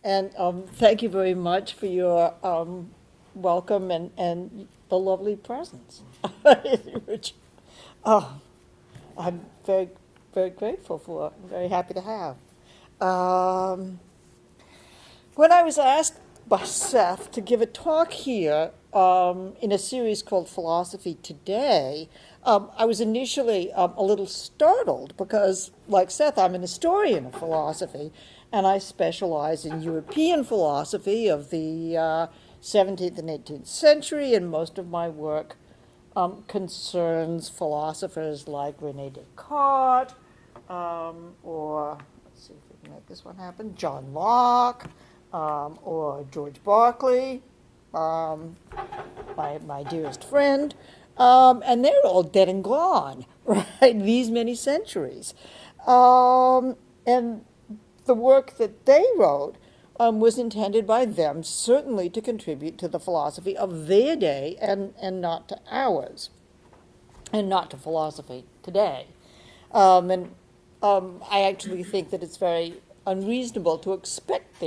And thank you very much for your welcome and the lovely presence, which I'm very, very grateful for. I'm very happy to have. When I was asked by Seth to give a talk here in a series called Philosophy Today, I was initially a little startled because, like Seth, I'm an historian of philosophy, and I specialize in European philosophy of the 17th and 18th century, and most of my work concerns philosophers like Rene Descartes, or let's see if we can make this one happen, John Locke, or George Berkeley, my dearest friend, and they're all dead and gone, right? These many centuries, and the work that they wrote was intended by them certainly to contribute to the philosophy of their day and not to ours, and not to philosophy today. I actually think that it's very unreasonable to expect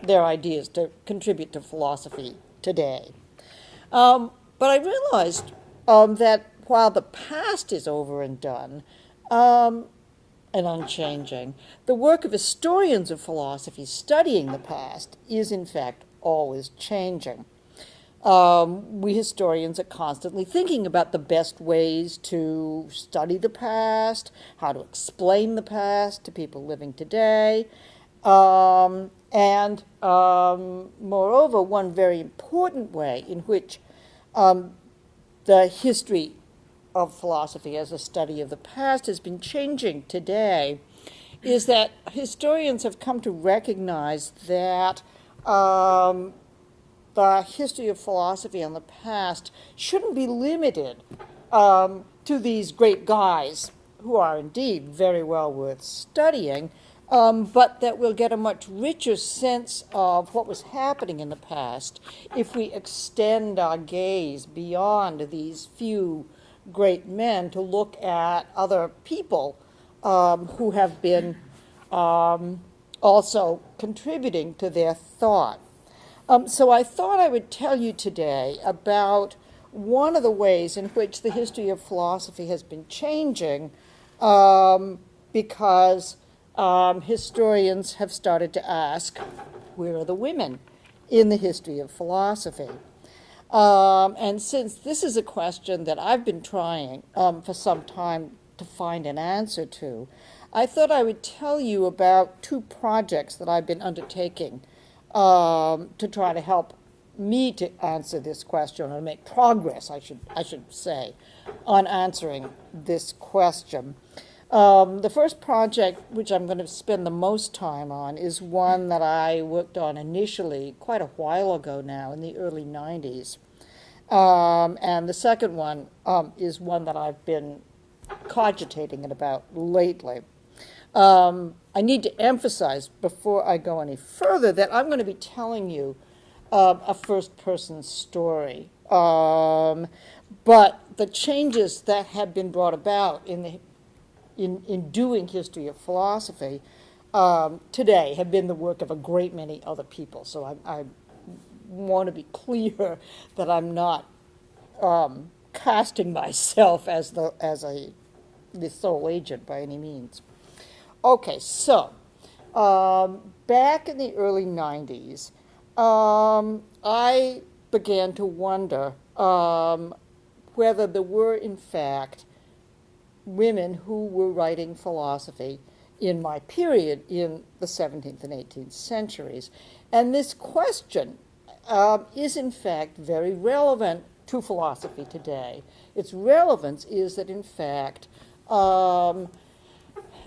their ideas to contribute to philosophy today. But I realized that while the past is over and done, and unchanging, the work of historians of philosophy studying the past is in fact always changing. We historians are constantly thinking about the best ways to study the past, how to explain the past to people living today, and moreover, one very important way in which the history of philosophy as a study of the past has been changing today is that historians have come to recognize that the history of philosophy in the past shouldn't be limited to these great guys who are indeed very well worth studying, but that we'll get a much richer sense of what was happening in the past if we extend our gaze beyond these few great men to look at other people who have been also contributing to their thought. So I thought I would tell you today about one of the ways in which the history of philosophy has been changing because historians have started to ask, where are the women in the history of philosophy? And since this is a question that I've been trying for some time to find an answer to, I thought I would tell you about two projects that I've been undertaking to try to help me to answer this question, or make progress, I should say, on answering this question. The first project, which I'm going to spend the most time on, is one that I worked on initially quite a while ago now, in the early 90s. And the second one is one that I've been cogitating about lately. I need to emphasize before I go any further that I'm going to be telling you a first-person story. But the changes that have been brought about in doing history of philosophy today have been the work of a great many other people. So I want to be clear that I'm not casting myself as the sole agent by any means. Okay, so back in the early 90s, I began to wonder whether there were, in fact, women who were writing philosophy in my period in the 17th and 18th centuries. And this question is, in fact, very relevant to philosophy today. Its relevance is that, in fact,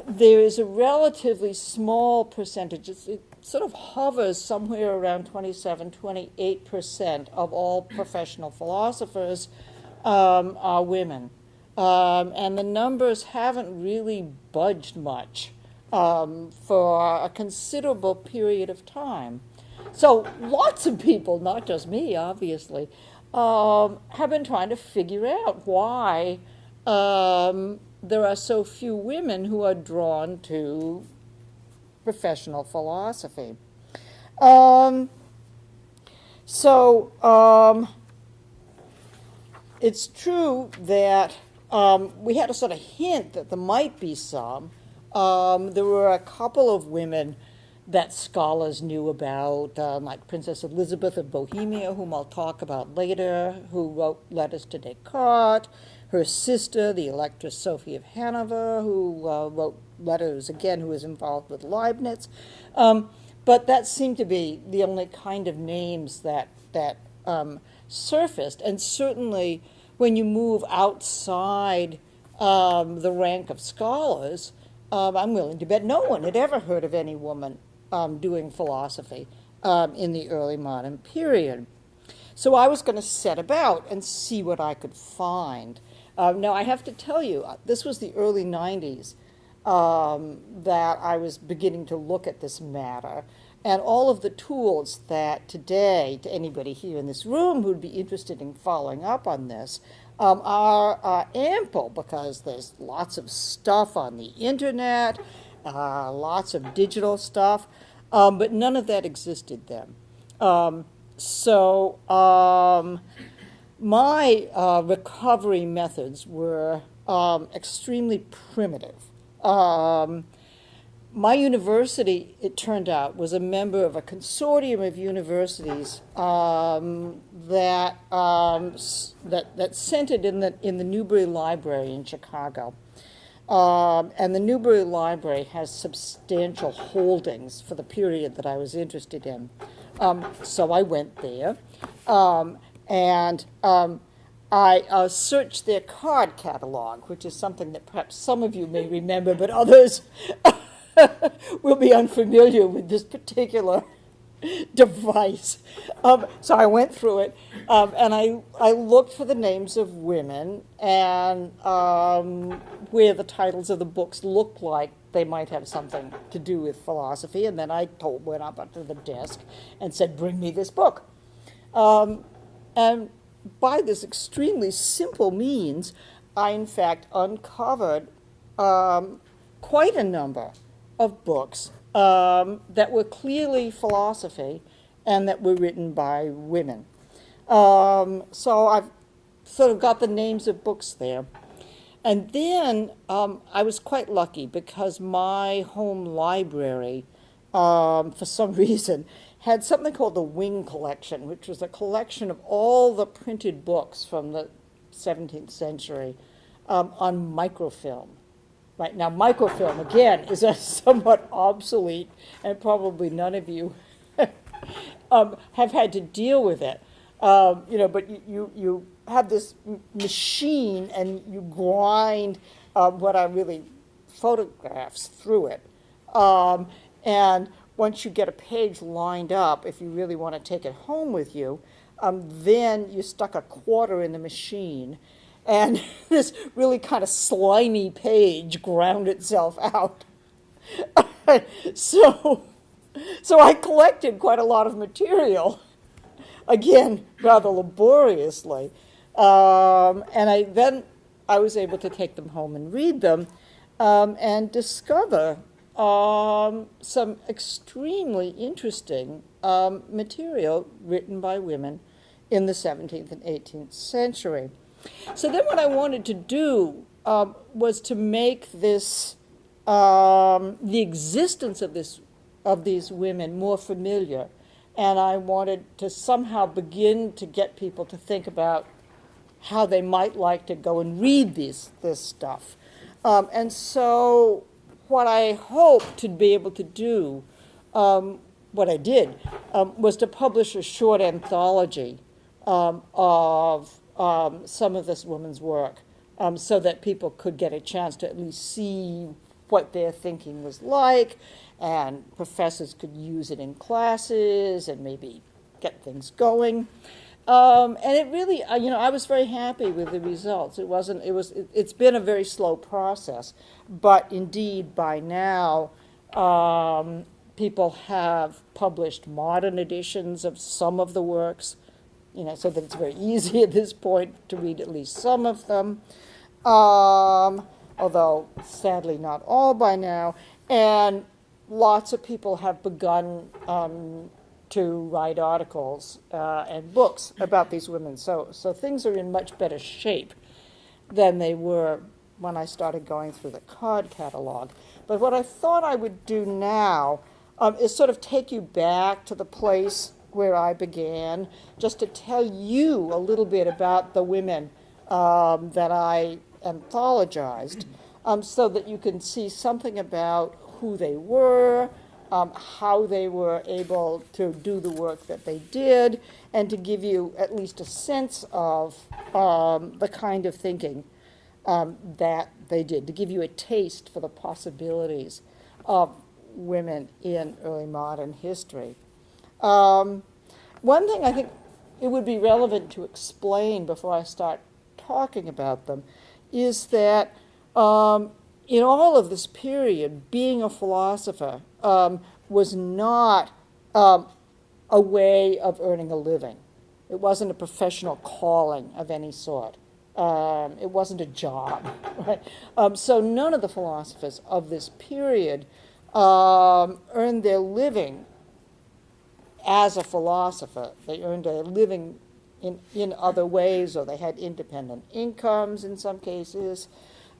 there is a relatively small percentage, it sort of hovers somewhere around 27-28% of all professional philosophers are women. And the numbers haven't really budged much for a considerable period of time. So lots of people, not just me, obviously, have been trying to figure out why there are so few women who are drawn to professional philosophy. Um, so it's true that we had a sort of hint that there might be some. There were a couple of women that scholars knew about, like Princess Elizabeth of Bohemia, whom I'll talk about later, who wrote letters to Descartes, her sister, the Electress Sophie of Hanover, who wrote letters, again, who was involved with Leibniz. But that seemed to be the only kind of names that surfaced. And certainly when you move outside the rank of scholars, I'm willing to bet no one had ever heard of any woman doing philosophy in the early modern period. So I was going to set about and see what I could find. Now, I have to tell you, this was the early 90s that I was beginning to look at this matter. And all of the tools that today, to anybody here in this room who'd be interested in following up on this, are ample, because there's lots of stuff on the internet, lots of digital stuff, but none of that existed then. So my recovery methods were extremely primitive. My university, it turned out, was a member of a consortium of universities that centered in the Newberry Library in Chicago. And the Newberry Library has substantial holdings for the period that I was interested in. So I went there, and I searched their card catalog, which is something that perhaps some of you may remember, but others will be unfamiliar with this particular device. So I went through it, and I looked for the names of women and where the titles of the books looked like they might have something to do with philosophy, and then I went up onto the desk and said, "Bring me this book." And by this extremely simple means, I in fact uncovered quite a number of books that were clearly philosophy and that were written by women. So I've sort of got the names of books there. And then I was quite lucky, because my home library, for some reason, had something called the Wing Collection, which was a collection of all the printed books from the 17th century on microfilm. Right now, microfilm, again, is a somewhat obsolete, and probably none of you have had to deal with it. But you have this machine, and you grind what are really photographs through it. And once you get a page lined up, if you really want to take it home with you, then you stuck a quarter in the machine, and this really kind of slimy page ground itself out. So I collected quite a lot of material, again, rather laboriously. And I was able to take them home and read them, and discover some extremely interesting material written by women in the 17th and 18th century. So then what I wanted to do was to make this, the existence of these women more familiar. And I wanted to somehow begin to get people to think about how they might like to go and read this stuff. And so what I hoped to be able to do, what I did, was to publish a short anthology of some of this woman's work, so that people could get a chance to at least see what their thinking was like, and professors could use it in classes and maybe get things going. And it really, I was very happy with the results. It's been a very slow process, but indeed by now, people have published modern editions of some of the works, so that it's very easy at this point to read at least some of them, although sadly not all by now. And lots of people have begun to write articles and books about these women. So things are in much better shape than they were when I started going through the card catalog. But what I thought I would do now is sort of take you back to the place where I began, just to tell you a little bit about the women that I anthologized, so that you can see something about who they were, how they were able to do the work that they did, and to give you at least a sense of the kind of thinking that they did, to give you a taste for the possibilities of women in early modern history. One thing I think it would be relevant to explain before I start talking about them is that in all of this period, being a philosopher was not a way of earning a living. It wasn't a professional calling of any sort. It wasn't a job. Right? So none of the philosophers of this period earned their living as a philosopher. They earned a living in other ways, or they had independent incomes in some cases.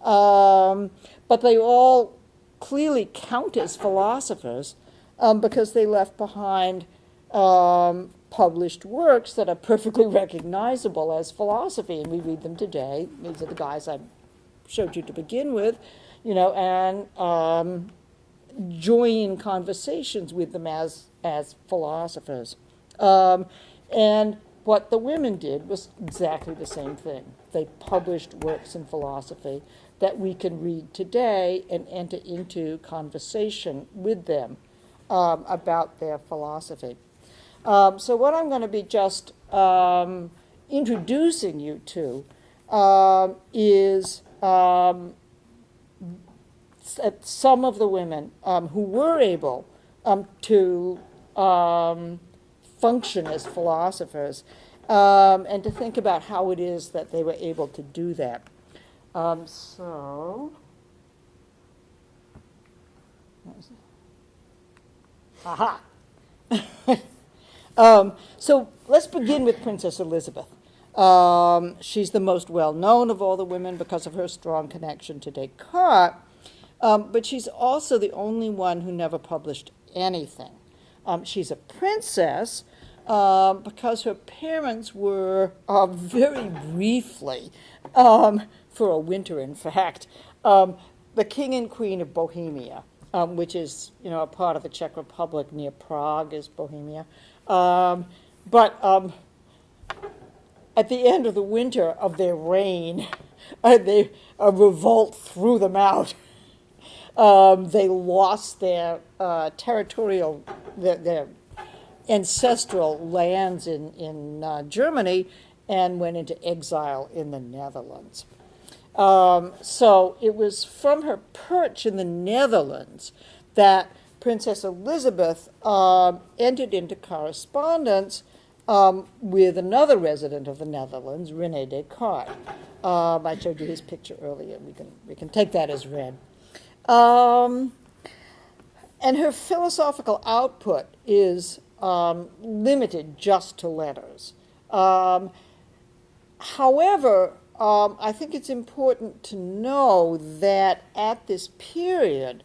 But they all clearly count as philosophers because they left behind published works that are perfectly recognizable as philosophy, and we read them today. These are the guys I showed you to begin with, and join conversations with them as philosophers. And what the women did was exactly the same thing. They published works in philosophy that we can read today and enter into conversation with them about their philosophy. So what I'm going to be just introducing you to is some of the women who were able to function as philosophers and to think about how it is that they were able to do that. Aha! So let's begin with Princess Elizabeth. She's the most well-known of all the women because of her strong connection to Descartes, but she's also the only one who never published anything. She's a princess because her parents were very briefly, for a winter in fact, the king and queen of Bohemia, which is a part of the Czech Republic near Prague is Bohemia. But at the end of the winter of their reign, a revolt threw them out. They lost their territorial, their ancestral lands in Germany and went into exile in the Netherlands. So it was from her perch in the Netherlands that Princess Elizabeth entered into correspondence with another resident of the Netherlands, René Descartes. I showed you his picture earlier. We can take that as read. And her philosophical output is limited just to letters. However, I think it's important to know that at this period,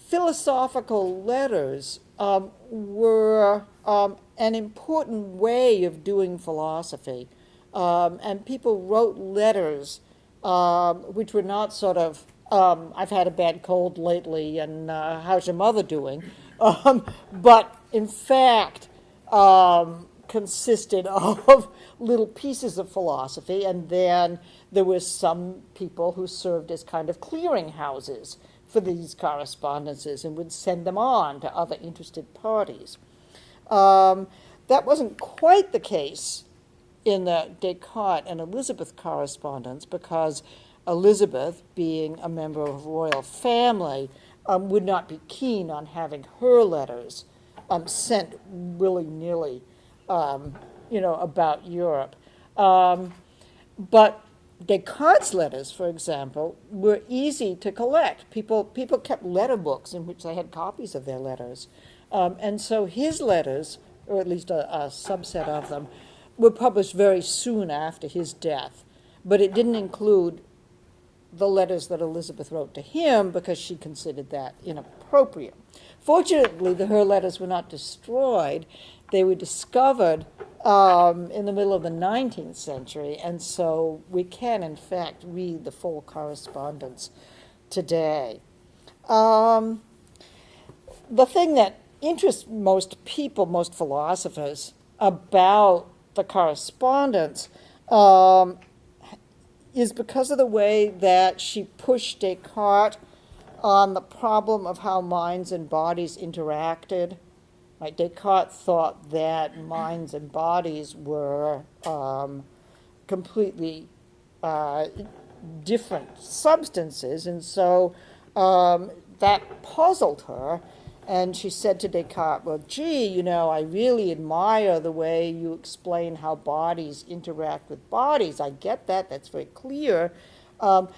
philosophical letters were an important way of doing philosophy. And people wrote letters which were not sort of, I've had a bad cold lately, and how's your mother doing? But in fact, consisted of little pieces of philosophy, and then there were some people who served as kind of clearinghouses for these correspondences and would send them on to other interested parties. That wasn't quite the case in the Descartes and Elizabeth correspondence, because Elizabeth, being a member of a royal family, would not be keen on having her letters sent willy-nilly, about Europe. But Descartes' letters, for example, were easy to collect. People kept letter books in which they had copies of their letters. And so his letters, or at least a subset of them, were published very soon after his death. But it didn't include the letters that Elizabeth wrote to him because she considered that inappropriate. Fortunately, her letters were not destroyed. They were discovered in the middle of the 19th century, and so we can, in fact, read the full correspondence today. The thing that interests most people, most philosophers, about the correspondence is because of the way that she pushed Descartes on the problem of how minds and bodies interacted. Right? Descartes thought that minds and bodies were completely different substances, and so that puzzled her. And she said to Descartes, well, gee, I really admire the way you explain how bodies interact with bodies. I get that. That's very clear. But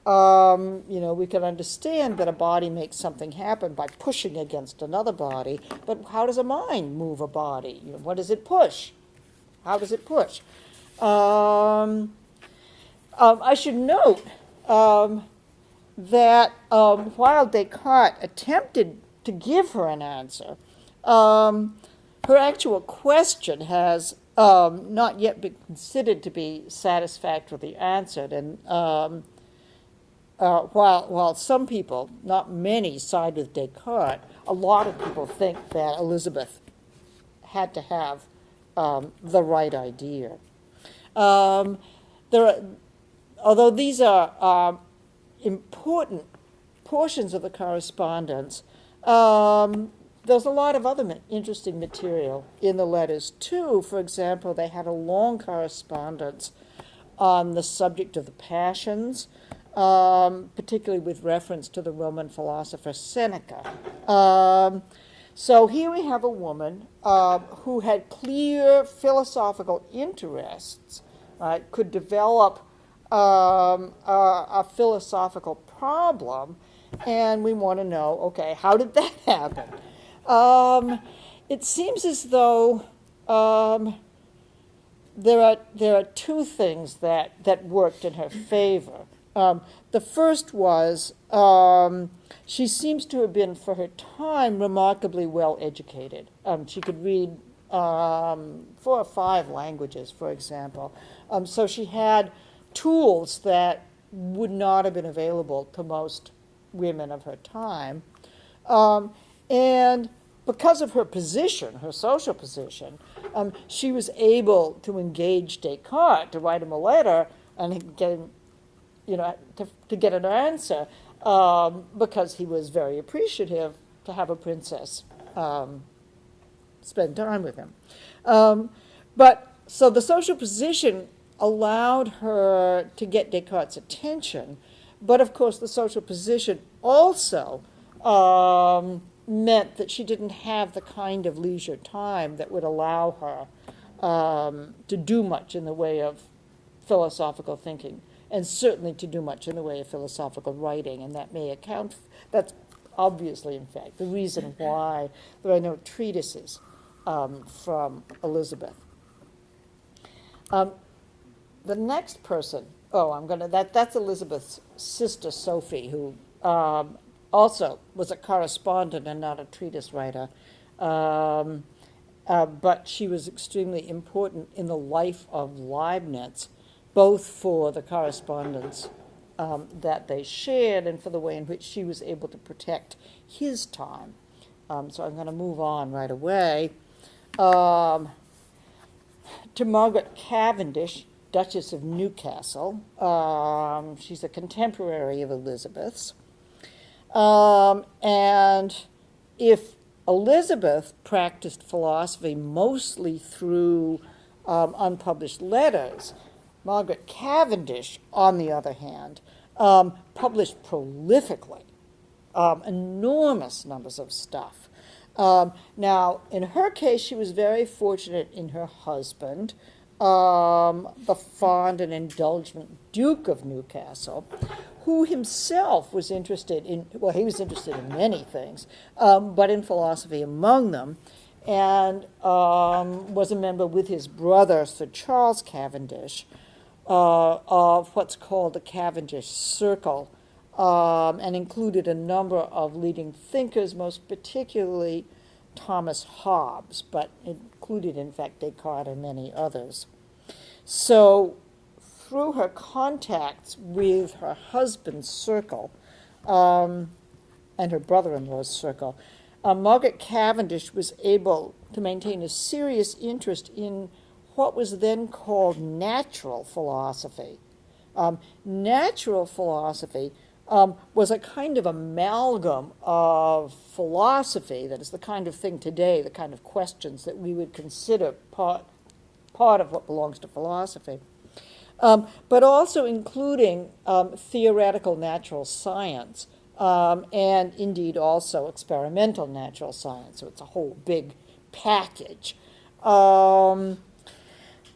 we can understand that a body makes something happen by pushing against another body. But how does a mind move a body? What does it push? How does it push? I should note that while Descartes attempted to give her an answer, her actual question has not yet been considered to be satisfactorily answered. And while some people, not many, side with Descartes, a lot of people think that Elizabeth had to have the right idea. Although these are important portions of the correspondence, there's a lot of other interesting material in the letters too. For example, they had a long correspondence on the subject of the passions, particularly with reference to the Roman philosopher Seneca. So here we have a woman who had clear philosophical interests, could develop a philosophical problem, and we want to know, okay, how did that happen? It seems as though there are two things that worked in her favor. The first was she seems to have been, for her time, remarkably well educated. She could read 4 or 5 languages, for example. So she had tools that would not have been available to most women of her time. And because of her position, her social position, she was able to engage Descartes, to write him a letter and get him, to get an answer, because he was very appreciative to have a princess spend time with him. So the social position allowed her to get Descartes' attention, but of course the social position also meant that she didn't have the kind of leisure time that would allow her to do much in the way of philosophical thinking, and certainly to do much in the way of philosophical writing, and that may account, that's obviously, in fact, the reason why there are no treatises from Elizabeth. The next person, that's Elizabeth's sister Sophie, who also was a correspondent and not a treatise writer. But she was extremely important in the life of Leibniz, both for the correspondence that they shared and for the way in which she was able to protect his time. So I'm going to move on right away to Margaret Cavendish, Duchess of Newcastle. She's a contemporary of Elizabeth's. And if Elizabeth practiced philosophy mostly through unpublished letters, Margaret Cavendish, on the other hand, published prolifically, enormous numbers of stuff. Now, in her case, she was very fortunate in her husband, the fond and indulgent Duke of Newcastle, who himself was interested in, well, he was interested in many things, but in philosophy among them, and was a member with his brother, Sir Charles Cavendish, of what's called the Cavendish Circle, and included a number of leading thinkers, most particularly Thomas Hobbes, but included, in fact, Descartes and many others. So, through her contacts with her husband's circle and her brother-in-law's circle, Margaret Cavendish was able to maintain a serious interest in what was then called natural philosophy. Natural philosophy was a kind of amalgam of philosophy, that is the kind of thing today, the kind of questions that we would consider part of what belongs to philosophy, but also including theoretical natural science, and indeed also experimental natural science, so it's a whole big package.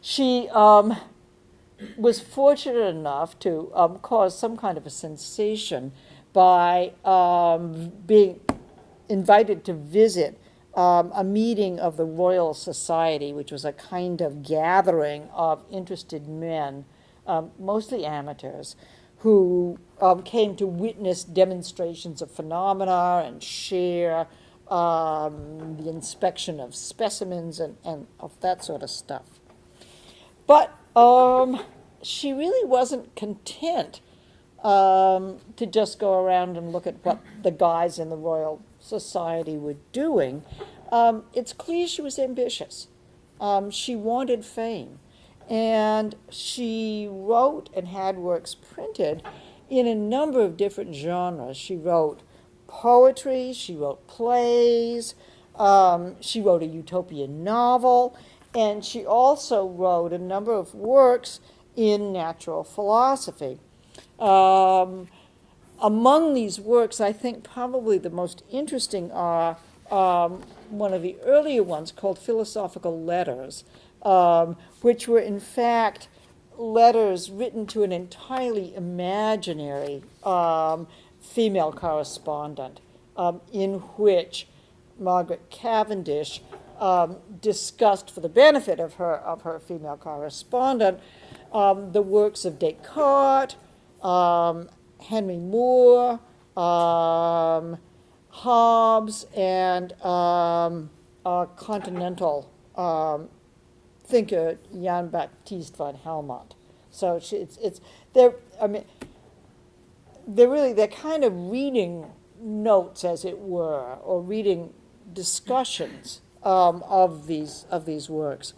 She was fortunate enough to cause some kind of a sensation by being invited to visit a meeting of the Royal Society, which was a kind of gathering of interested men, mostly amateurs, who came to witness demonstrations of phenomena and share the inspection of specimens and of that sort of stuff. But she really wasn't content to just go around and look at what the guys in the Royal Society were doing. It's clear she was ambitious. She wanted fame. And she wrote and had works printed in a number of different genres. She wrote poetry, she wrote plays, she wrote a utopian novel, and she also wrote a number of works in natural philosophy. Among these works, I think probably the most interesting are one of the earlier ones called Philosophical Letters, which were in fact letters written to an entirely imaginary female correspondent, in which Margaret Cavendish discussed, for the benefit of her female correspondent, the works of Descartes, Henry Moore, Hobbes, and a continental thinker, Jan Baptist von Helmont. So they're kind of reading notes, as it were, or reading discussions of these works.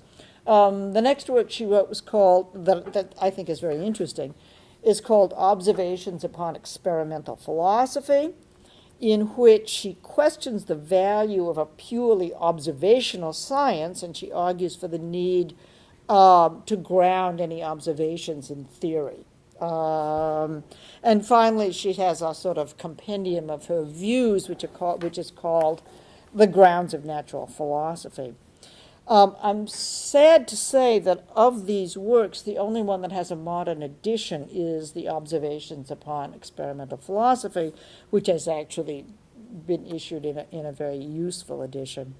The next work she wrote was called, that I think is very interesting, is called Observations upon Experimental Philosophy, in which she questions the value of a purely observational science, and she argues for the need to ground any observations in theory. And finally, she has a sort of compendium of her views, which is called The Grounds of Natural Philosophy. I'm sad to say that of these works, the only one that has a modern edition is the Observations upon Experimental Philosophy, which has actually been issued in a very useful edition.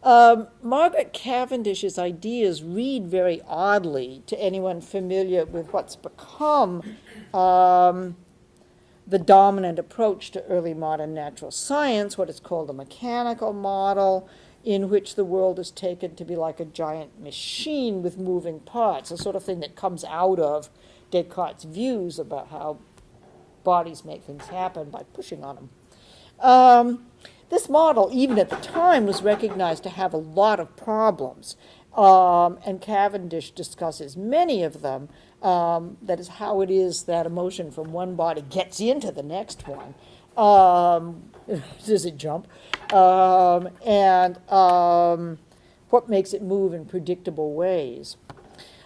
Margaret Cavendish's ideas read very oddly to anyone familiar with what's become the dominant approach to early modern natural science, what is called a mechanical model, in which the world is taken to be like a giant machine with moving parts, a sort of thing that comes out of Descartes' views about how bodies make things happen by pushing on them. This model, even at the time, was recognized to have a lot of problems, and Cavendish discusses many of them. That is how it is that a motion from one body gets into the next one. Does it jump? And what makes it move in predictable ways.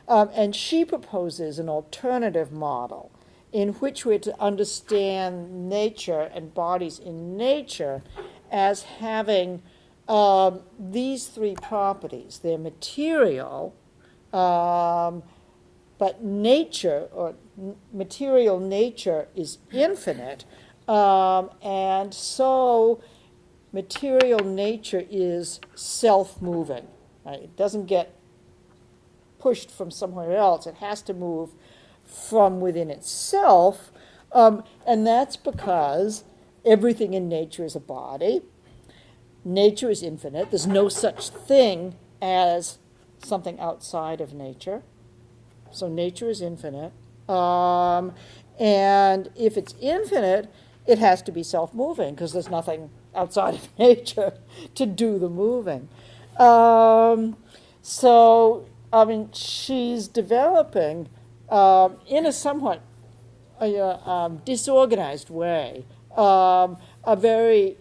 And she proposes an alternative model in which we're to understand nature and bodies in nature as having these three properties. They're material, but nature, or material nature, is infinite, and so material nature is self-moving. Right? It doesn't get pushed from somewhere else. It has to move from within itself, and that's because everything in nature is a body. Nature is infinite. There's no such thing as something outside of nature. So nature is infinite. And if it's infinite, it has to be self-moving because there's nothing outside of nature to do the moving. So, I mean, she's developing in a somewhat disorganized way a very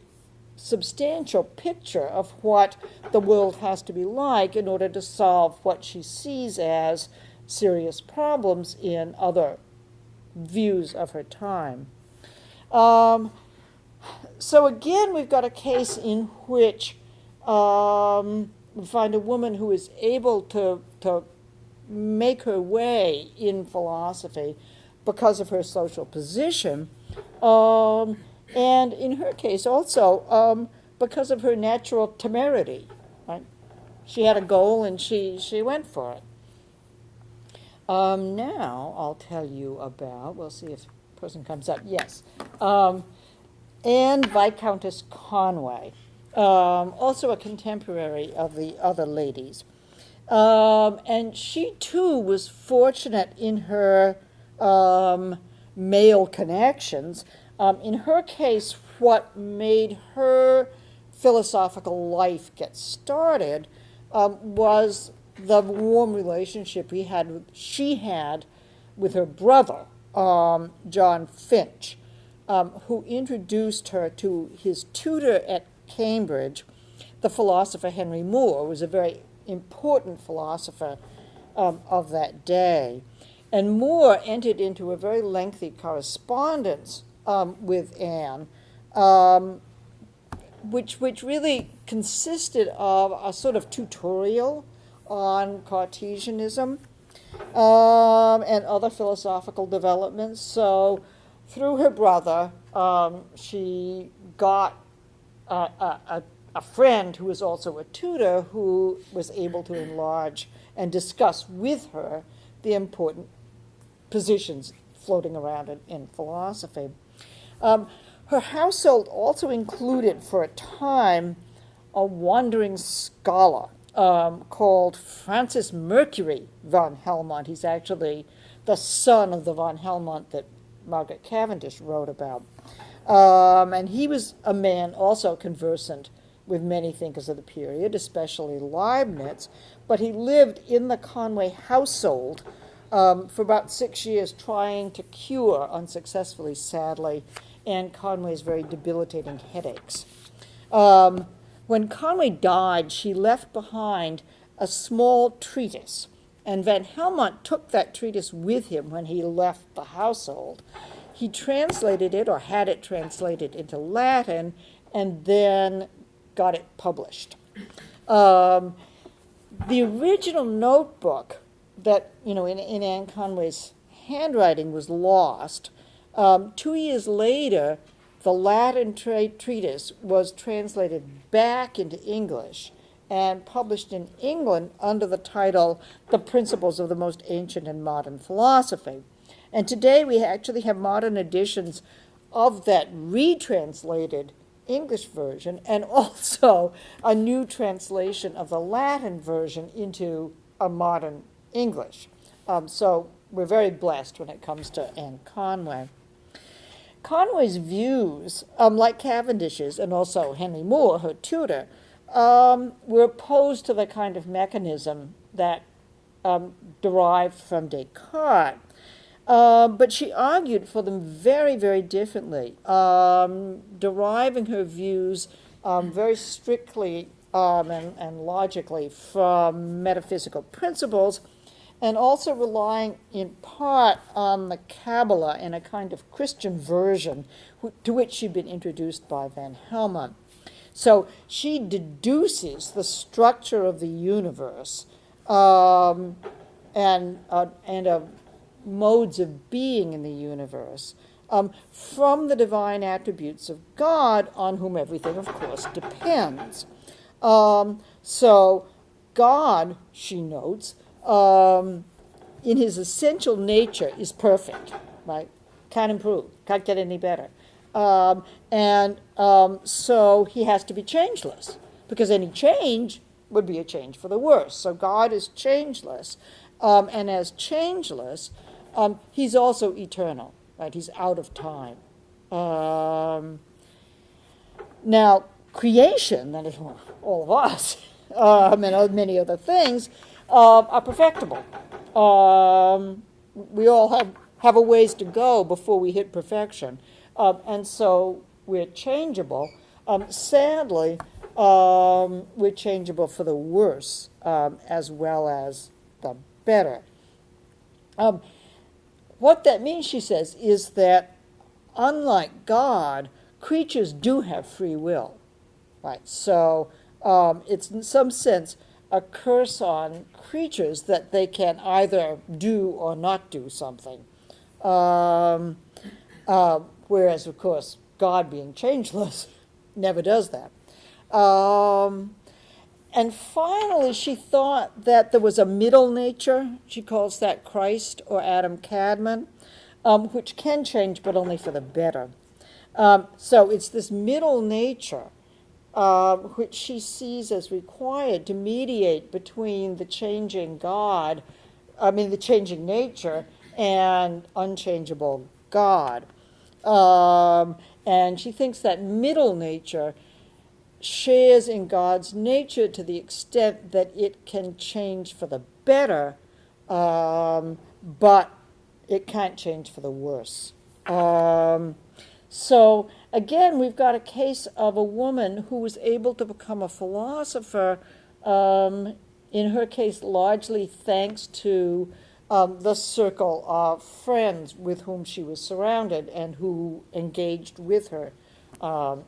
substantial picture of what the world has to be like in order to solve what she sees as serious problems in other views of her time. So again, we've got a case in which we find a woman who is able to make her way in philosophy because of her social position, and in her case also because of her natural temerity. Right? She had a goal and she went for it. Now I'll tell you about, we'll see if the person comes up, yes, Anne Viscountess Conway, also a contemporary of the other ladies. And she too was fortunate in her male connections. In her case, what made her philosophical life get started was the warm relationship she had with her brother, John Finch, who introduced her to his tutor at Cambridge, the philosopher Henry Moore, who was a very important philosopher of that day. And Moore entered into a very lengthy correspondence with Anne, which really consisted of a sort of tutorial on Cartesianism and other philosophical developments. So through her brother, she got a friend who was also a tutor who was able to enlarge and discuss with her the important positions floating around in philosophy. Her household also included, for a time, a wandering scholar called Francis Mercury von Helmont. He's actually the son of the von Helmont that Margaret Cavendish wrote about. And he was a man also conversant with many thinkers of the period, especially Leibniz, but he lived in the Conway household for about 6 years trying to cure, unsuccessfully, sadly, Anne Conway's very debilitating headaches. When Conway died, she left behind a small treatise, and Van Helmont took that treatise with him when he left the household. He translated it, or had it translated into Latin, and then got it published. The original notebook that, in Anne Conway's handwriting was lost. 2 years later, the Latin treatise was translated back into English and published in England under the title The Principles of the Most Ancient and Modern Philosophy. And today we actually have modern editions of that retranslated English version and also a new translation of the Latin version into a modern English. So we're very blessed when it comes to Anne Conway. Conway's views, like Cavendish's and also Henry Moore, her tutor, were opposed to the kind of mechanism that derived from Descartes. But she argued for them very, very differently, deriving her views very strictly and logically from metaphysical principles, and also relying in part on the Kabbalah and a kind of Christian version to which she'd been introduced by Van Helmont. So she deduces the structure of the universe and of modes of being in the universe, from the divine attributes of God, on whom everything, of course, depends. So God, she notes, in his essential nature is perfect, right? Can't improve, can't get any better. So he has to be changeless, because any change would be a change for the worse. So God is changeless, and as changeless, he's also eternal, right? He's out of time. Now, creation, that is all of us, and many other things, are perfectible. We all have a ways to go before we hit perfection. And so we're changeable. Sadly, we're changeable for the worse as well as the better. What that means, she says, is that unlike God, creatures do have free will, right? So it's in some sense a curse on creatures that they can either do or not do something. Whereas, of course, God, being changeless, never does that. And finally, she thought that there was a middle nature. She calls that Christ or Adam Cadman, which can change, but only for the better. So it's this middle nature which she sees as required to mediate between the changing the changing nature and unchangeable God. And she thinks that middle nature shares in God's nature to the extent that it can change for the better, but it can't change for the worse. So again, we've got a case of a woman who was able to become a philosopher, in her case largely thanks to the circle of friends with whom she was surrounded and who engaged with her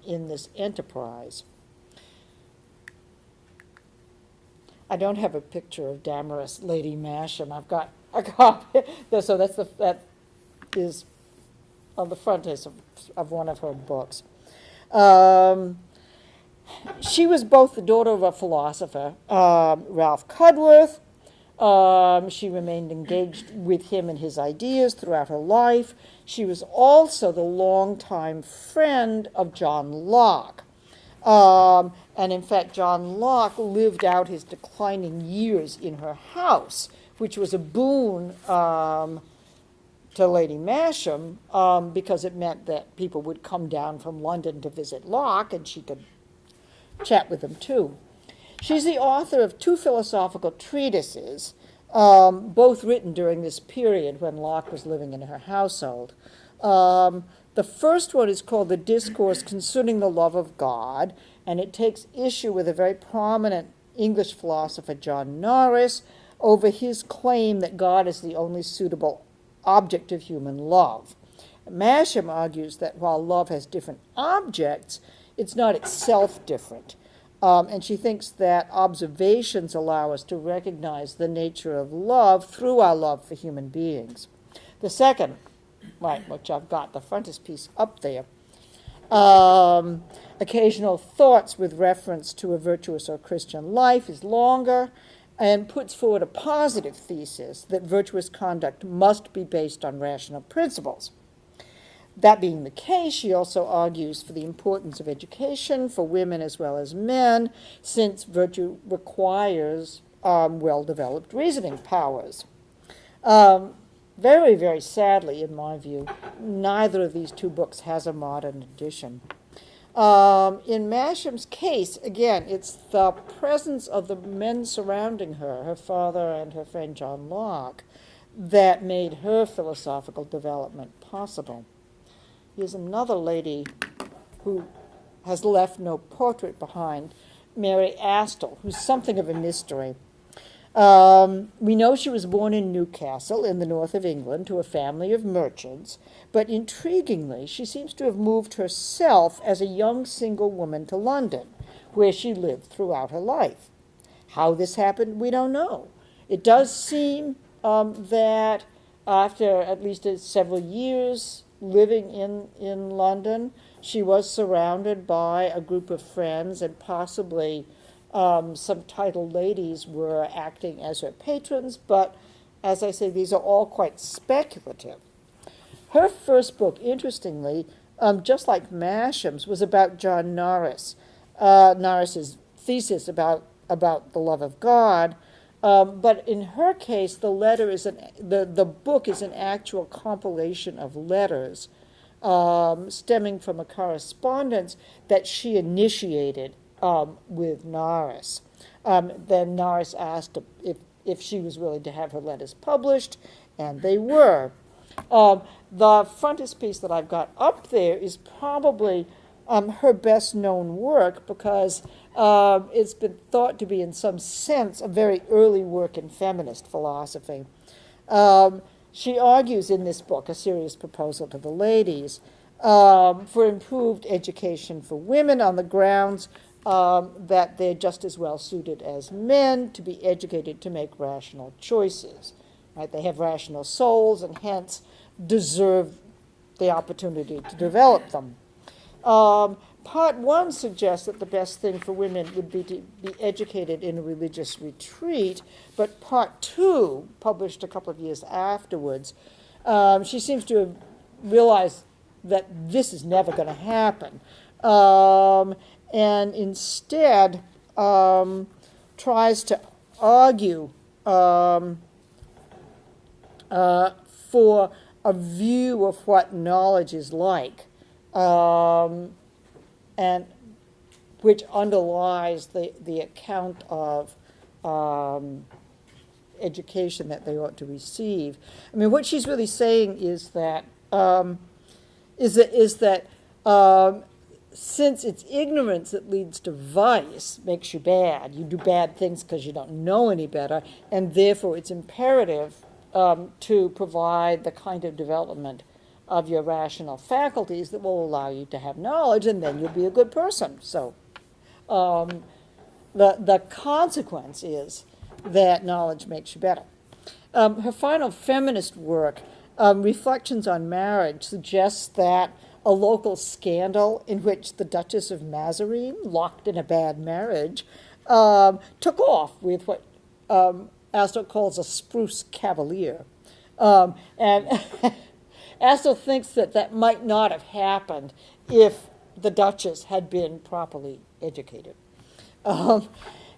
in this enterprise. I don't have a picture of Damaris Lady Mashem. I've got a copy. So that is on the front of one of her books. She was both the daughter of a philosopher, Ralph Cudworth. She remained engaged with him and his ideas throughout her life. She was also the longtime friend of John Locke. And in fact, John Locke lived out his declining years in her house, which was a boon to Lady Masham, because it meant that people would come down from London to visit Locke, and she could chat with them too. She's the author of 2 philosophical treatises, both written during this period when Locke was living in her household. The first one is called The Discourse Concerning the Love of God, and it takes issue with a very prominent English philosopher, John Norris, over his claim that God is the only suitable object of human love. Masham argues that while love has different objects, it's not itself different. And she thinks that observations allow us to recognize the nature of love through our love for human beings. The second, right, which I've got the frontispiece up there, Occasional Thoughts with Reference to a Virtuous or Christian Life, is longer and puts forward a positive thesis that virtuous conduct must be based on rational principles. That being the case, she also argues for the importance of education for women as well as men, since virtue requires well-developed reasoning powers. Very, very sadly, in my view, neither of these 2 books has a modern edition. In Masham's case, again, it's the presence of the men surrounding her, her father and her friend John Locke, that made her philosophical development possible. Here's another lady who has left no portrait behind, Mary Astel, who's something of a mystery. We know she was born in Newcastle in the north of England to a family of merchants, but intriguingly, she seems to have moved herself as a young single woman to London, where she lived throughout her life. How this happened, we don't know. It does seem that after at least several years living in London, she was surrounded by a group of friends, and possibly some titled ladies were acting as her patrons, but as I say, these are all quite speculative. Her first book, interestingly, just like Masham's, was about John Norris, Norris's thesis about the love of God. But in her case, the book is an actual compilation of letters stemming from a correspondence that she initiated with Norris. Then Norris asked if she was willing to have her letters published, and they were. The frontispiece that I've got up there is probably her best-known work, because it's been thought to be, in some sense, a very early work in feminist philosophy. She argues in this book, A Serious Proposal to the Ladies, for improved education for women on the grounds that they're just as well suited as men to be educated to make rational choices. Right? They have rational souls and hence deserve the opportunity to develop them. Part one suggests that the best thing for women would be to be educated in a religious retreat, but part two, published a couple of years afterwards, she seems to have realized that this is never going to happen, and instead tries to argue for a view of what knowledge is like, and which underlies the account of education that they ought to receive. I mean, what she's really saying is that since it's ignorance that leads to vice, makes you bad. You do bad things because you don't know any better, and therefore it's imperative to provide the kind of development of your rational faculties that will allow you to have knowledge, and then you'll be a good person. So the consequence is that knowledge makes you better. Her final feminist work, Reflections on Marriage, suggests that a local scandal in which the Duchess of Mazarine, locked in a bad marriage, took off with what Astel calls a spruce cavalier. And Astel thinks that might not have happened if the Duchess had been properly educated.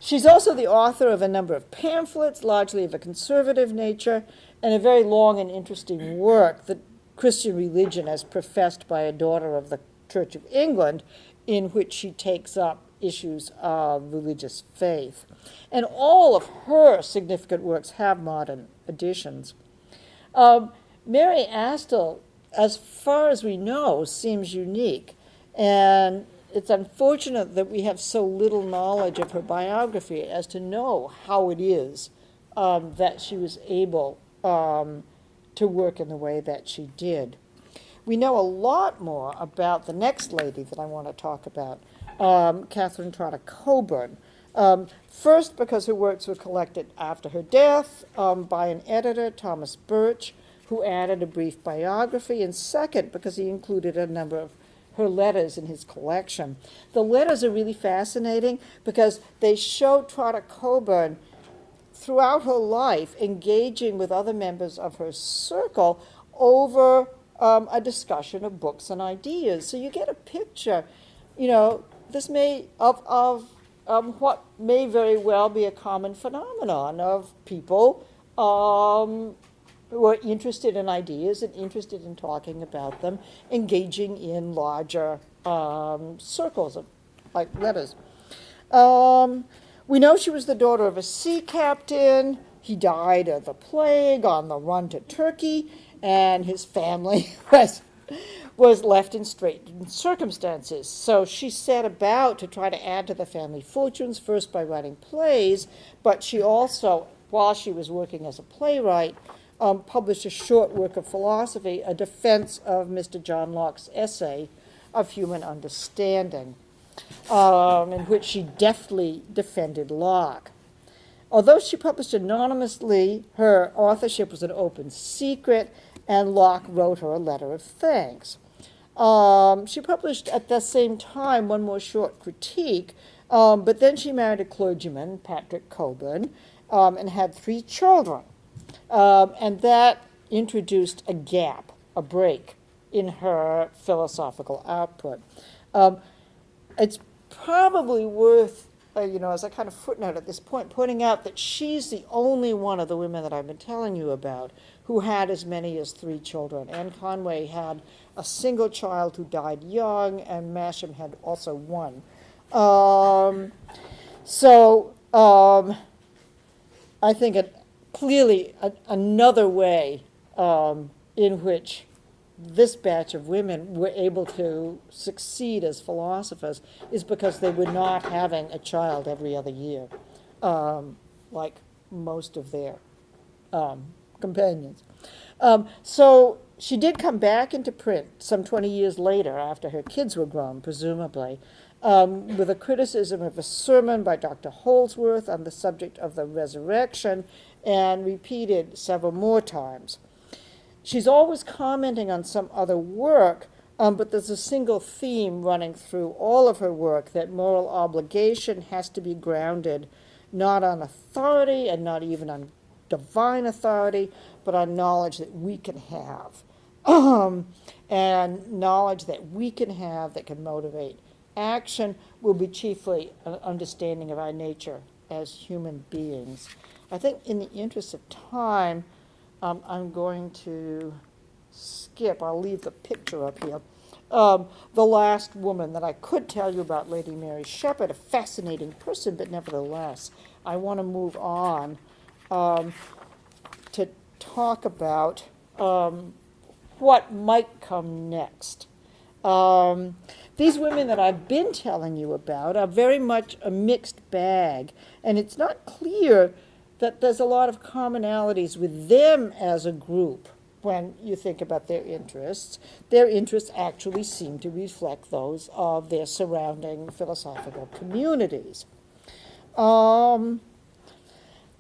She's also the author of a number of pamphlets, largely of a conservative nature, and a very long and interesting work, The Christian Religion as Professed by a Daughter of the Church of England, in which she takes up issues of religious faith. And all of her significant works have modern editions. Mary Astel, as far as we know, seems unique, and it's unfortunate that we have so little knowledge of her biography as to know how it is that she was able to work in the way that she did. We know a lot more about the next lady that I want to talk about, Catherine Trotter Coburn. First, because her works were collected after her death by an editor, Thomas Birch, who added a brief biography, and second, because he included a number of her letters in his collection. The letters are really fascinating because they show Trotter Coburn throughout her life engaging with other members of her circle over a discussion of books and ideas. So you get a picture, this may of what may very well be a common phenomenon of people who are interested in ideas and interested in talking about them, engaging in larger circles of like letters. We know she was the daughter of a sea captain. He died of the plague on the run to Turkey, and his family was left in straitened circumstances. So she set about to try to add to the family fortunes, first by writing plays, but she also, while she was working as a playwright, published a short work of philosophy, a defense of Mr. John Locke's essay of Human Understanding, in which she deftly defended Locke. Although she published anonymously, her authorship was an open secret, and Locke wrote her a letter of thanks. She published at the same time one more short critique, but then she married a clergyman, Patrick Coburn, and had 3 children. And that introduced a gap, a break in her philosophical output. It's probably worth, as a kind of footnote at this point, pointing out that she's the only one of the women that I've been telling you about who had as many as 3 children. Anne Conway had a single child who died young, and Mashem had also one. I think clearly another way in which this batch of women were able to succeed as philosophers is because they were not having a child every other year, like most of their companions. So she did come back into print some 20 years later, after her kids were grown, presumably, with a criticism of a sermon by Dr. Holdsworth on the subject of the resurrection, and repeated several more times. She's always commenting on some other work, but there's a single theme running through all of her work, that moral obligation has to be grounded not on authority and not even on divine authority, but on knowledge that we can have. And knowledge that we can have that can motivate action will be chiefly an understanding of our nature as human beings. I think in the interest of time, I'm going to skip, I'll leave the picture up here, the last woman that I could tell you about, Lady Mary Shepherd, a fascinating person, but nevertheless, I want to move on to talk about what might come next. These women that I've been telling you about are very much a mixed bag, and it's not clear that there's a lot of commonalities with them as a group when you think about their interests. Their interests actually seem to reflect those of their surrounding philosophical communities. The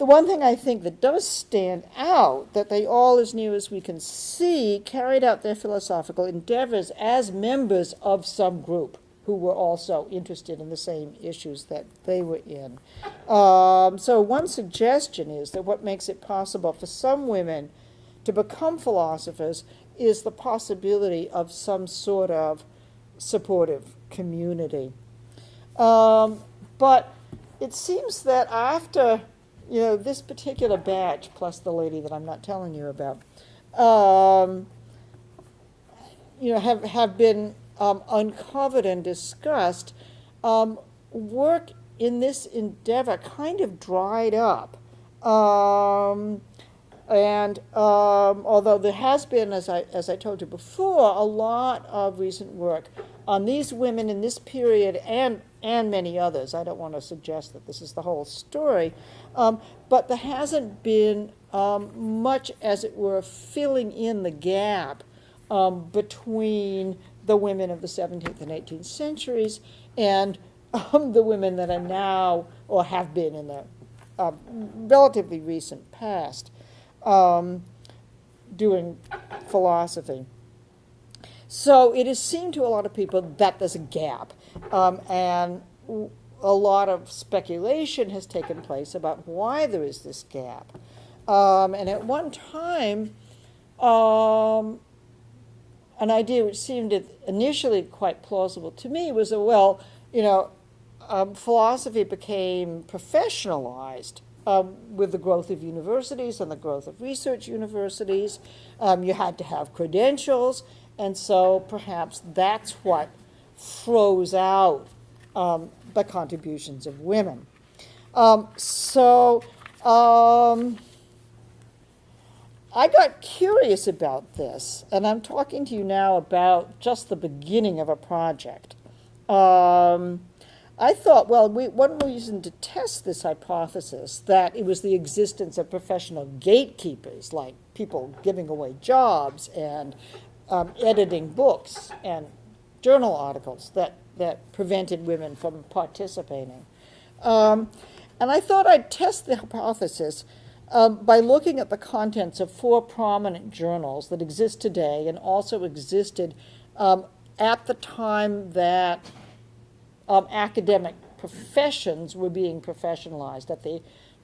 one thing I think that does stand out, that they all, as near as we can see, carried out their philosophical endeavors as members of some group who were also interested in the same issues that they were in. So one suggestion is that what makes it possible for some women to become philosophers is the possibility of some sort of supportive community. But it seems that after this particular batch, plus the lady that I'm not telling you about, have been uncovered and discussed, work in this endeavor kind of dried up. And although there has been, as I told you before, a lot of recent work on these women in this period and many others. I don't want to suggest that this is the whole story, but there hasn't been much, as it were, filling in the gap between the women of the 17th and 18th centuries and the women that are now, or have been in the relatively recent past, doing philosophy. So it has seemed to a lot of people that there's a gap, and a lot of speculation has taken place about why there is this gap. And at one time, an idea which seemed initially quite plausible to me was that, philosophy became professionalized with the growth of universities and the growth of research universities. You had to have credentials, and so perhaps that's what froze out the contributions of women. I got curious about this, and I'm talking to you now about just the beginning of a project. I thought, one reason to test this hypothesis, that it was the existence of professional gatekeepers, like people giving away jobs and editing books and journal articles that prevented women from participating. And I thought I'd test the hypothesis by looking at the contents of 4 prominent journals that exist today and also existed at the time that academic professions were being professionalized, at the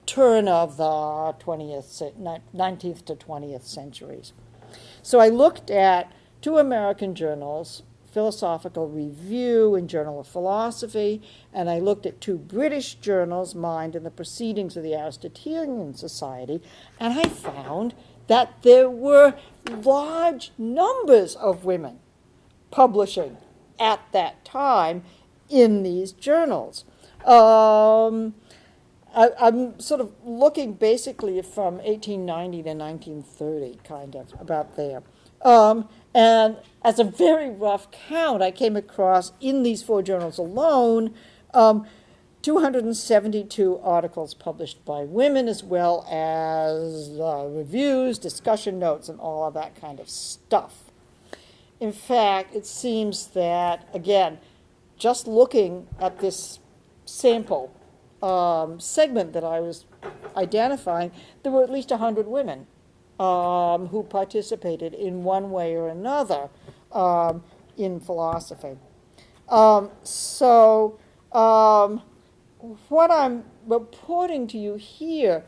turn of the 19th to 20th centuries. So I looked at 2 American journals, Philosophical Review and Journal of Philosophy, and I looked at 2 British journals, Mind and the Proceedings of the Aristotelian Society, and I found that there were large numbers of women publishing at that time in these journals. I'm sort of looking basically from 1890 to 1930, kind of, about there. And as a very rough count, I came across, in these 4 journals alone, 272 articles published by women, as well as reviews, discussion notes, and all of that kind of stuff. In fact, it seems that, again, just looking at this sample segment that I was identifying, there were at least 100 women who participated in one way or another in philosophy. What I'm reporting to you here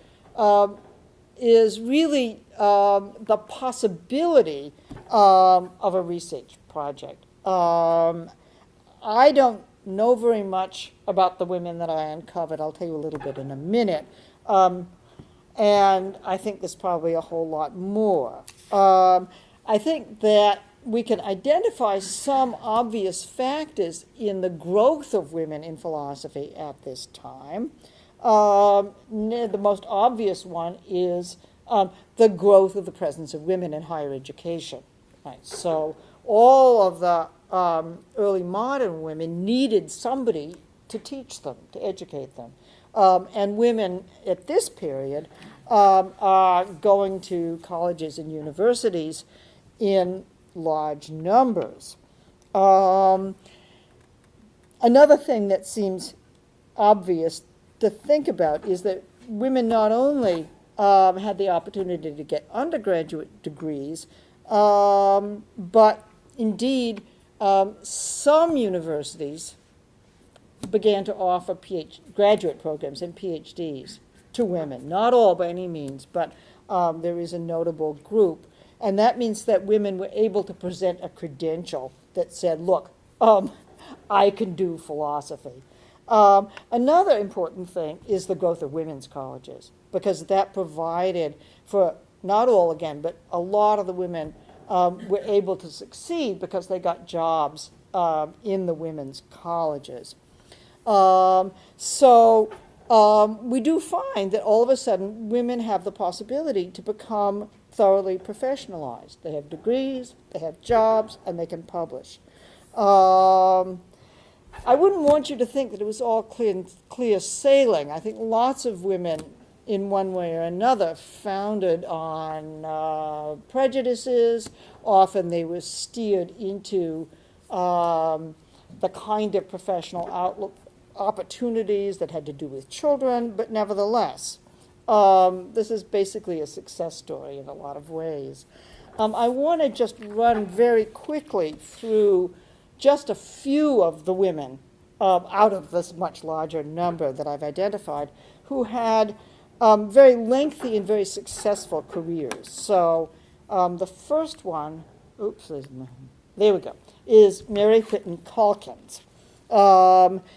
is really the possibility of a research project. I don't know very much about the women that I uncovered. I'll tell you a little bit in a minute. And I think there's probably a whole lot more. I think that we can identify some obvious factors in the growth of women in philosophy at this time. The most obvious one is the growth of the presence of women in higher education. Right? So all of the early modern women needed somebody to teach them, to educate them. And women at this period are going to colleges and universities in large numbers. Another thing that seems obvious to think about is that women not only had the opportunity to get undergraduate degrees, but indeed some universities began to offer graduate programs and PhDs to women. Not all by any means, but there is a notable group. And that means that women were able to present a credential that said, look, I can do philosophy. Another important thing is the growth of women's colleges, because that provided for, not all again, but a lot of the women were able to succeed because they got jobs in the women's colleges. We do find that all of a sudden women have the possibility to become thoroughly professionalized. They have degrees, they have jobs, and they can publish. I wouldn't want you to think that it was all clear sailing. I think lots of women, in one way or another, founded on prejudices. Often they were steered into the kind of professional outlook opportunities that had to do with children, but nevertheless, this is basically a success story in a lot of ways. I want to just run very quickly through just a few of the women out of this much larger number that I've identified who had very lengthy and very successful careers. So the first one, there we go, is Mary Whitton Calkins.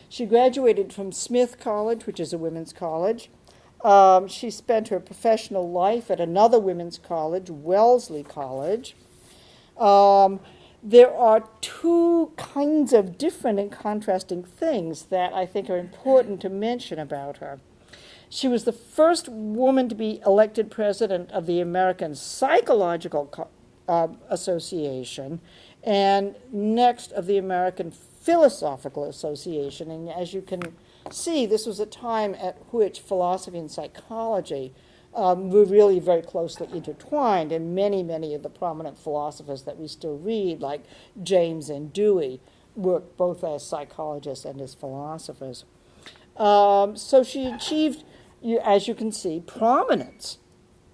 She graduated from Smith College, which is a women's college. She spent her professional life at another women's college, Wellesley College. There are 2 kinds of different and contrasting things that I think are important to mention about her. She was the first woman to be elected president of the American Psychological Association, and next of the American Philosophical Association. And as you can see, this was a time at which philosophy and psychology were really very closely intertwined, and many of the prominent philosophers that we still read, like James and Dewey, worked both as psychologists and as philosophers. So she achieved, as you can see, prominence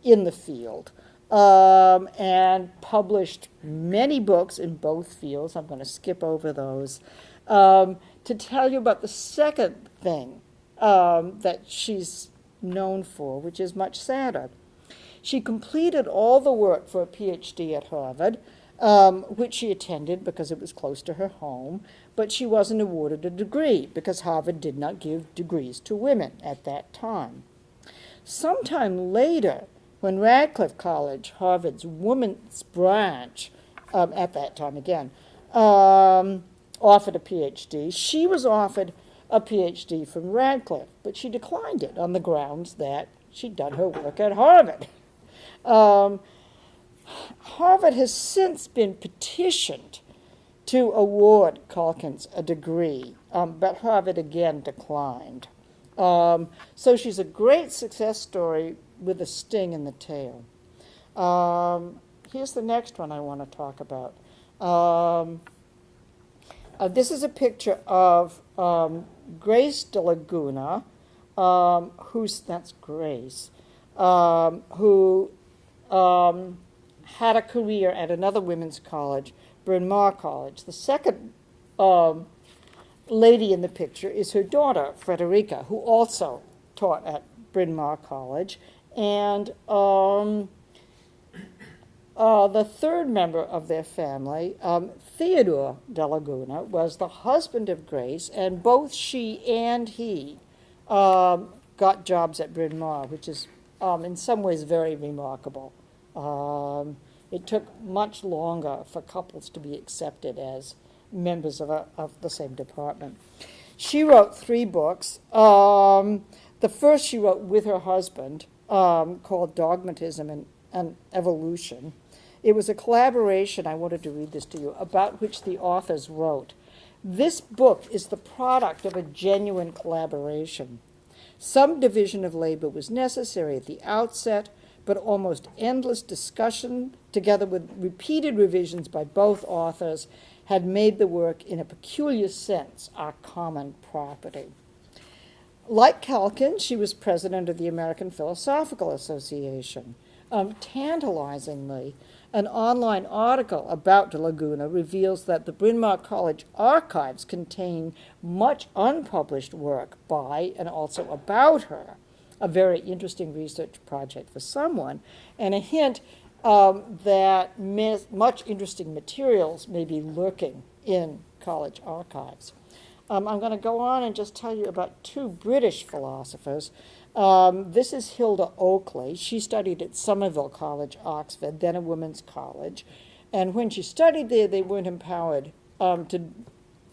in the field, and published many books in both fields. I'm going to skip over those to tell you about the second thing that she's known for, which is much sadder. She completed all the work for a PhD at Harvard, which she attended because it was close to her home, but she wasn't awarded a degree because Harvard did not give degrees to women at that time. Sometime later, when Radcliffe College, Harvard's women's branch, at that time again, offered a PhD, she was offered a PhD from Radcliffe, but she declined it on the grounds that she'd done her work at Harvard. Harvard has since been petitioned to award Calkins a degree, but Harvard again declined. So she's a great success story with a sting in the tail. Here's the next one I want to talk about. This is a picture of Grace de Laguna, that's Grace, who had a career at another women's college, Bryn Mawr College. The second lady in the picture is her daughter, Frederica, who also taught at Bryn Mawr College. And the third member of their family, Theodore de Laguna, was the husband of Grace, and both she and he got jobs at Bryn Mawr, which is in some ways very remarkable. It took much longer for couples to be accepted as members of the same department. She wrote 3 books. The first she wrote with her husband, called Dogmatism and Evolution. It was a collaboration, I wanted to read this to you, about which the authors wrote. This book is the product of a genuine collaboration. Some division of labor was necessary at the outset, but almost endless discussion, together with repeated revisions by both authors, had made the work, in a peculiar sense, our common property. Like Calkins, she was president of the American Philosophical Association. Tantalizingly, an online article about de Laguna reveals that the Bryn Mawr College archives contain much unpublished work by and also about her, a very interesting research project for someone, and a hint that much interesting materials may be lurking in college archives. I'm going to go on and just tell you about 2 British philosophers. This is Hilda Oakley. She studied at Somerville College, Oxford, then a women's college. And when she studied there, they weren't empowered to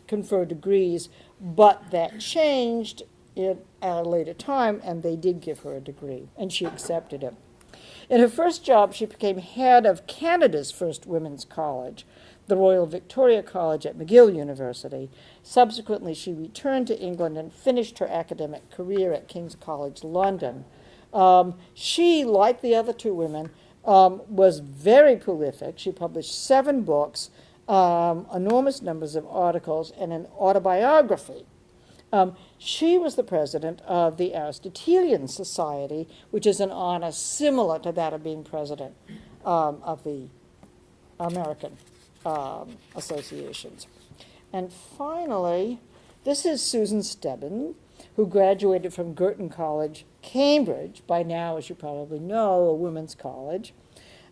confer degrees, but that changed at a later time, and they did give her a degree, and she accepted it. In her first job, she became head of Canada's first women's college, the Royal Victoria College at McGill University. Subsequently, she returned to England and finished her academic career at King's College London. She, like the other 2 women, was very prolific. She published 7 books, enormous numbers of articles, and an autobiography. She was the president of the Aristotelian Society, which is an honor similar to that of being president of the American associations. And finally, this is Susan Stebbins, who graduated from Girton College, Cambridge, by now, as you probably know, a women's college,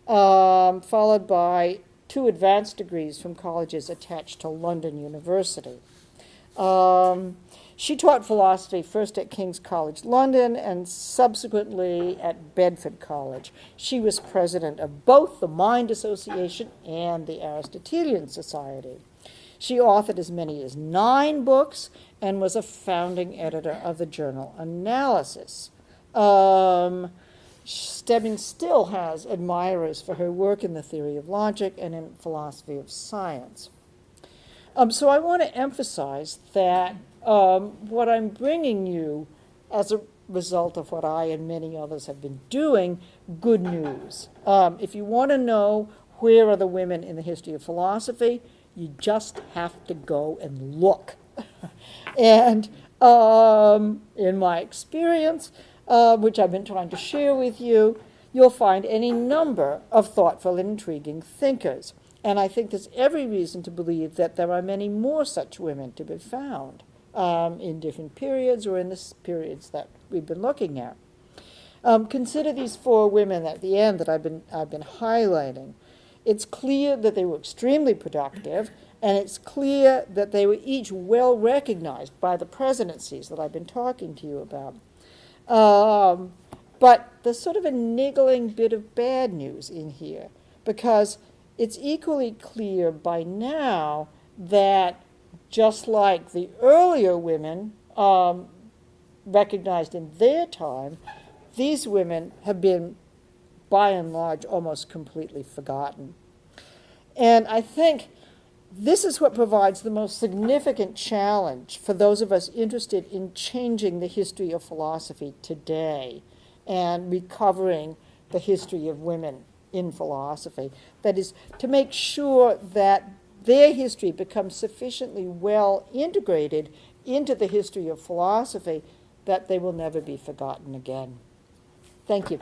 followed by 2 advanced degrees from colleges attached to London University. She taught philosophy first at King's College London and subsequently at Bedford College. She was president of both the Mind Association and the Aristotelian Society. She authored as many as 9 books and was a founding editor of the journal Analysis. Stebbins still has admirers for her work in the theory of logic and in philosophy of science. So I want to emphasize that what I'm bringing you as a result of what I and many others have been doing, good news. If you want to know where are the women in the history of philosophy, you just have to go and look. And In my experience, which I've been trying to share with you, you'll find any number of thoughtful and intriguing thinkers. And I think there's every reason to believe that there are many more such women to be found in different periods or in the periods that we've been looking at. Consider these four women at the end that I've been highlighting. It's clear that they were extremely productive, and it's clear that they were each well recognized by the presidencies that I've been talking to you about. But there's sort of a niggling bit of bad news in here, because it's equally clear by now that just like the earlier women recognized in their time, these women have been, by and large, almost completely forgotten. And I think this is what provides the most significant challenge for those of us interested in changing the history of philosophy today and recovering the history of women in philosophy. That is, to make sure that their history becomes sufficiently well integrated into the history of philosophy that they will never be forgotten again. Thank you.